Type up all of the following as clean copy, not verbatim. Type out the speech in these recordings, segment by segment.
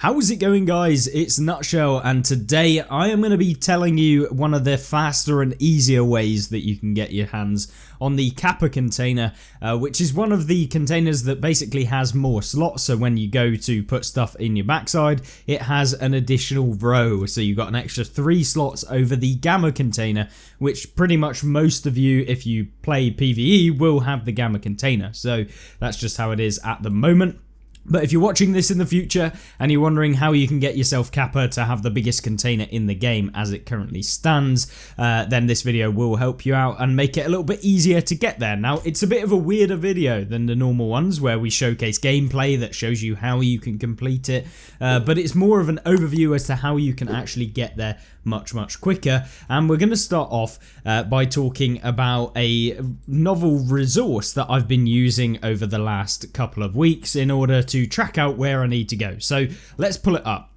How's it going, guys? It's Nutshell, and today I am going to be telling you one of the faster and easier ways that you can get your hands on the Kappa container, which is one of the containers that basically has more slots. So when you go to put stuff in your backside, it has an additional row. So you've got an extra 3 slots over the Gamma container, which pretty much most of you, if you play PvE, will have the Gamma container. So that's just how it is at the moment. But if you're watching this in the future and you're wondering how you can get yourself Kappa to have the biggest container in the game as it currently stands, then this video will help you out and make it a little bit easier to get there. Now, it's a bit of a weirder video than the normal ones where we showcase gameplay that shows you how you can complete it, but it's more of an overview as to how you can actually get there much quicker. And we're going to start off by talking about a novel resource that I've been using over the last couple of weeks in order to track out where I need to go. So let's pull it up.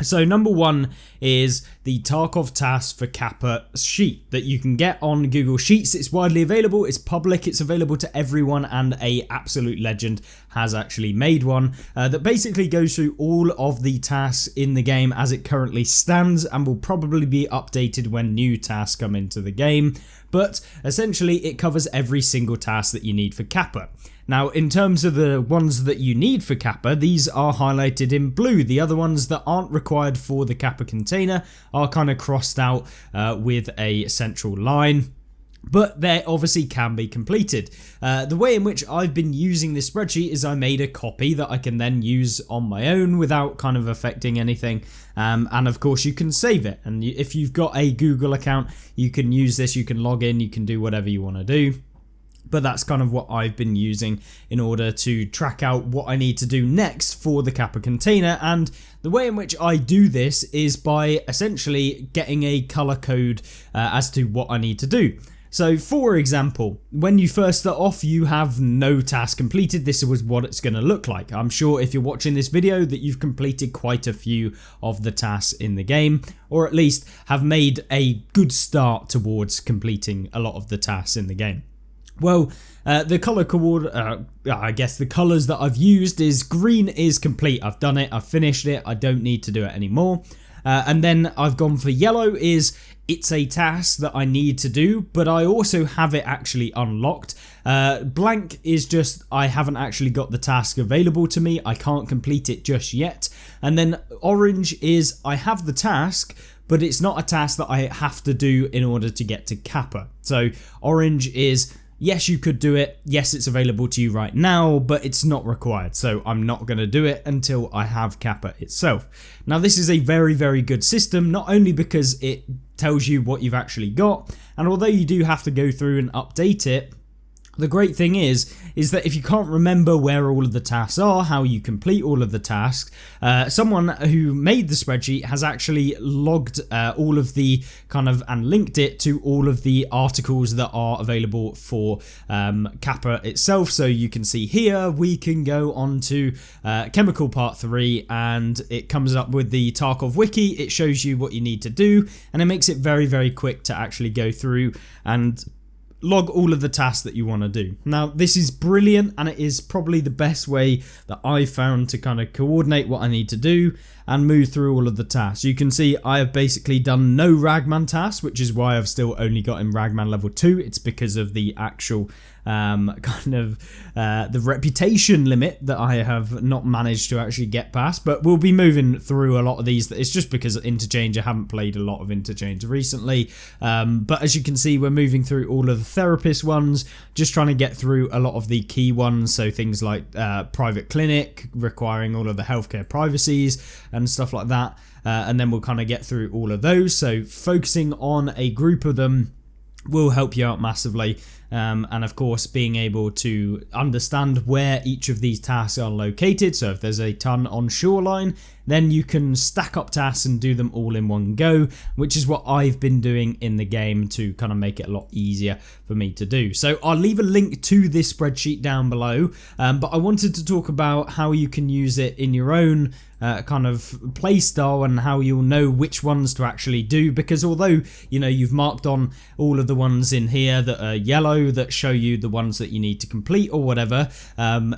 So number one is the Tarkov task for Kappa sheet that you can get on Google Sheets. It's widely available, it's public, it's available to everyone, and a absolute legend has actually made one that basically goes through all of the tasks in the game as it currently stands, and will probably be updated when new tasks come into the game. But essentially it covers every single task that you need for Kappa. Now, in terms of the ones that you need for Kappa, these are highlighted in blue. The other ones that aren't required for the Kappa container are kind of crossed out with a central line, but they obviously can be completed. The way in which I've been using this spreadsheet is I made a copy that I can then use on my own without kind of affecting anything. And of course you can save it. And if you've got a Google account, you can use this, you can log in, you can do whatever you want to do. But that's kind of what I've been using in order to track out what I need to do next for the Kappa container. And the way in which I do this is by essentially getting a color code as to what I need to do. So for example, when you first start off, you have no task completed. This was what it's going to look like. I'm sure if you're watching this video that you've completed quite a few of the tasks in the game, or at least have made a good start towards completing a lot of the tasks in the game. Well, the color I guess the colors that I've used is green is complete. I've done it, I've finished it, I don't need to do it anymore. And then I've gone for yellow is it's a task that I need to do, but I also have it actually unlocked. Blank is just I haven't actually got the task available to me, I can't complete it just yet. And then orange is I have the task, but it's not a task that I have to do in order to get to Kappa. So orange is yes, you could do it. Yes, it's available to you right now, but it's not required. So I'm not going to do it until I have Kappa itself. Now, this is a very good system, not only because it tells you what you've actually got, and although you do have to go through and update it, the great thing is that if you can't remember where all of the tasks are, how you complete all of the tasks, someone who made the spreadsheet has actually logged all of the and linked it to all of the articles that are available for Kappa itself. So you can see here, we can go on to Chemical Part 3 and it comes up with the Tarkov wiki. It shows you what you need to do and it makes it very quick to actually go through and log all of the tasks that you want to do. Now, this is brilliant and it is probably the best way that I've found to kind of coordinate what I need to do and move through all of the tasks. You can see I have basically done no Ragman tasks, which is why I've still only got in Ragman level 2. It's because of the actual the reputation limit that I have not managed to actually get past, but we'll be moving through a lot of these. It's just because of Interchange, I haven't played a lot of Interchange recently, but as you can see, we're moving through all of the therapist ones, just trying to get through a lot of the key ones, so things like private clinic, requiring all of the healthcare privacies and stuff like that, and then we'll kind of get through all of those. So focusing on a group of them will help you out massively. And of course being able to understand where each of these tasks are located. So if there's a ton on shoreline, then you can stack up tasks and do them all in one go, which is what I've been doing in the game to kind of make it a lot easier for me to do. So I'll leave a link to this spreadsheet down below, but I wanted to talk about how you can use it in your own kind of play style and how you'll know which ones to actually do, because although you've marked on all of the ones in here that are yellow that show you the ones that you need to complete or whatever,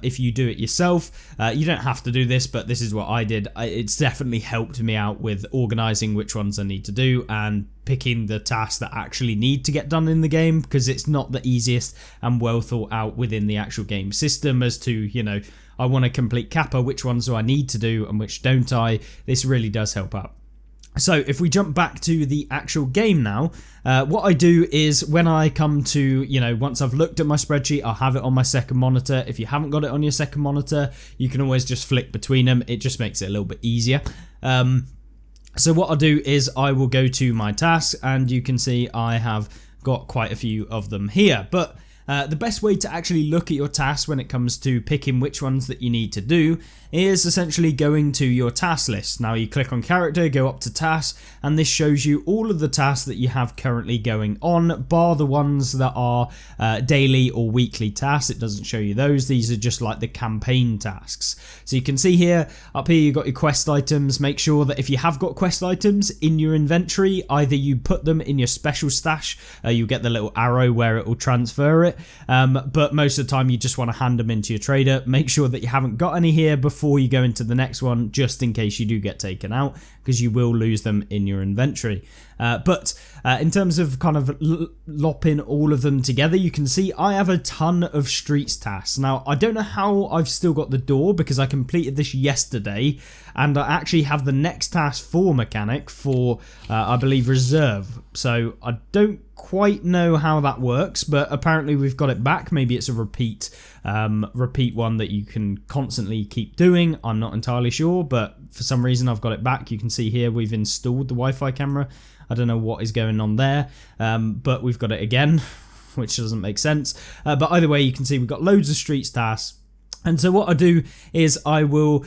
if you do it yourself, you don't have to do this, but this is what I did. It's definitely helped me out with organizing which ones I need to do and picking the tasks that actually need to get done in the game, because it's not the easiest and well thought out within the actual game system as to, I want to complete Kappa, which ones do I need to do and which don't I? This really does help out. So if we jump back to the actual game now, what I do is when I come to, once I've looked at my spreadsheet, I'll have it on my second monitor. If you haven't got it on your second monitor, you can always just flick between them. It just makes it a little bit easier. So what I'll do is I will go to my tasks, and you can see I have got quite a few of them here. But the best way to actually look at your tasks when it comes to picking which ones that you need to do is essentially going to your task list. Now you click on character, go up to tasks, and this shows you all of the tasks that you have currently going on, bar the ones that are daily or weekly tasks. It doesn't show you those. These are just like the campaign tasks. So you can see here, up here you've got your quest items. Make sure that if you have got quest items in your inventory, either you put them in your special stash, you'll get the little arrow where it will transfer it, but most of the time you just want to hand them into your trader. Make sure that you haven't got any here before you go into the next one, just in case you do get taken out, because you will lose them in your inventory. But in terms of kind of lopping all of them together, you can see I have a ton of streets tasks. Now, I don't know how I've still got the door, because I completed this yesterday, and I actually have the next task for mechanic for, I believe, reserve. So I don't quite know how that works, but apparently we've got it back. Maybe it's a repeat one that you can constantly keep doing. I'm not entirely sure, but for some reason I've got it back. You can see here we've installed the Wi-Fi camera. I don't know what is going on there, but we've got it again, which doesn't make sense. But either way, you can see we've got loads of streets tasks. And so what I do is I will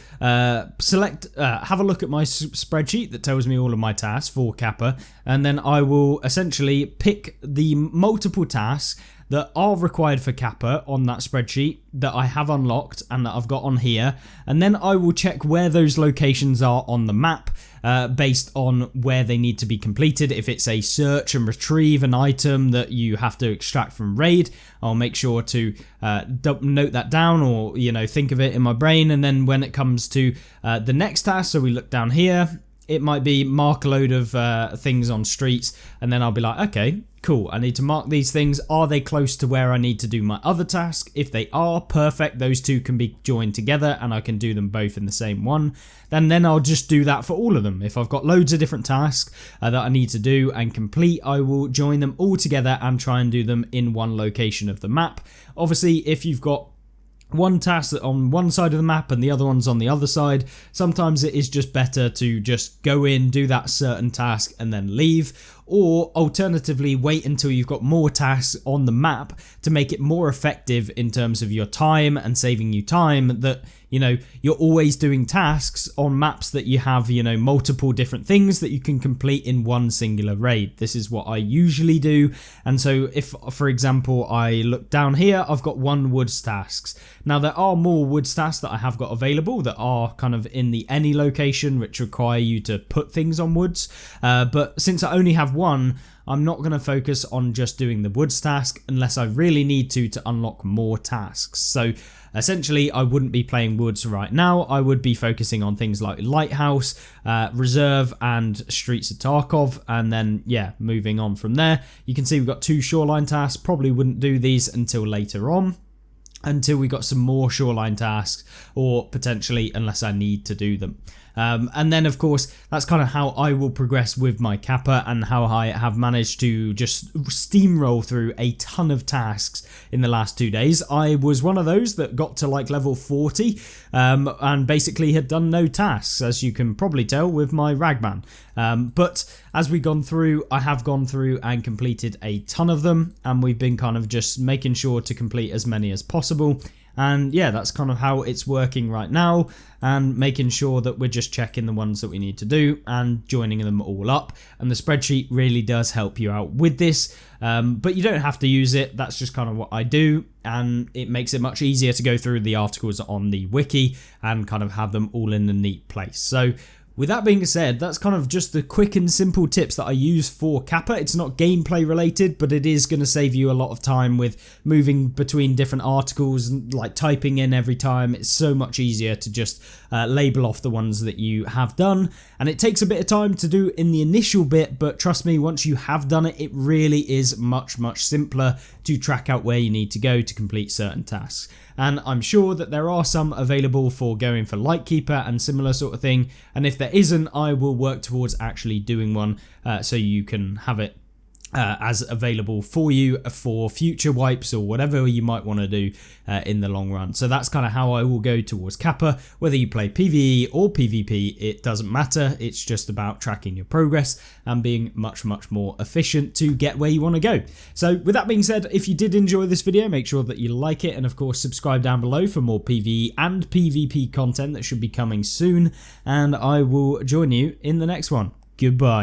select, have a look at my spreadsheet that tells me all of my tasks for Kappa, and then I will essentially pick the multiple tasks that are required for Kappa on that spreadsheet that I have unlocked and that I've got on here, and then I will check where those locations are on the map based on where they need to be completed. If it's a search and retrieve an item that you have to extract from raid, I'll make sure to note that down, or think of it in my brain. And then when it comes to the next task, so we look down here, it might be mark a load of things on streets, and then I'll be like, okay, cool, I need to mark these things. Are they close to where I need to do my other task? If they are, perfect, those two can be joined together and I can do them both in the same one. Then I'll just do that for all of them. If I've got loads of different tasks that I need to do and complete, I will join them all together and try and do them in one location of the map. Obviously, if you've got one task on one side of the map and the other one's on the other side, sometimes it is just better to just go in, do that certain task and then leave, or alternatively wait until you've got more tasks on the map to make it more effective in terms of your time and saving you time, that you're always doing tasks on maps that you have multiple different things that you can complete in one singular raid. This is what I usually do. And so if, for example, I look down here, I've got one woods tasks. Now there are more woods tasks that I have got available that are kind of in the any location, which require you to put things on woods, but since I only have one, I'm not going to focus on just doing the woods task unless I really need to unlock more tasks. So essentially I wouldn't be playing woods right now. I would be focusing on things like Lighthouse, Reserve and Streets of Tarkov, and then moving on from there. You can see we've got 2 shoreline tasks. Probably wouldn't do these until later on, until we got some more shoreline tasks, or potentially unless I need to do them. And then of course that's kind of how I will progress with my Kappa, and how I have managed to just steamroll through a ton of tasks in the last 2 days. I was one of those that got to like level 40 and basically had done no tasks, as you can probably tell with my Ragman. But as we've gone through, I have gone through and completed a ton of them, and we've been kind of just making sure to complete as many as possible. And yeah, that's kind of how it's working right now, and making sure that we're just checking the ones that we need to do and joining them all up. And the spreadsheet really does help you out with this, but you don't have to use it. That's just kind of what I do, and it makes it much easier to go through the articles on the wiki and kind of have them all in a neat place. So with that being said, that's kind of just the quick and simple tips that I use for Kappa. It's not gameplay related, but it is going to save you a lot of time with moving between different articles and like typing in every time. It's so much easier to just label off the ones that you have done. And it takes a bit of time to do in the initial bit, but trust me, once you have done it, it really is much, much simpler to track out where you need to go to complete certain tasks. And I'm sure that there are some available for going for Lightkeeper and similar sort of thing, and if there isn't, I will work towards actually doing one so you can have it as available for you for future wipes or whatever you might want to do in the long run. So that's kind of how I will go towards Kappa. Whether you play PvE or PvP, it doesn't matter. It's just about tracking your progress and being much, much more efficient to get where you want to go. So with that being said, if you did enjoy this video, make sure that you like it, and of course subscribe down below for more PvE and PvP content that should be coming soon, and I will join you in the next one. Goodbye.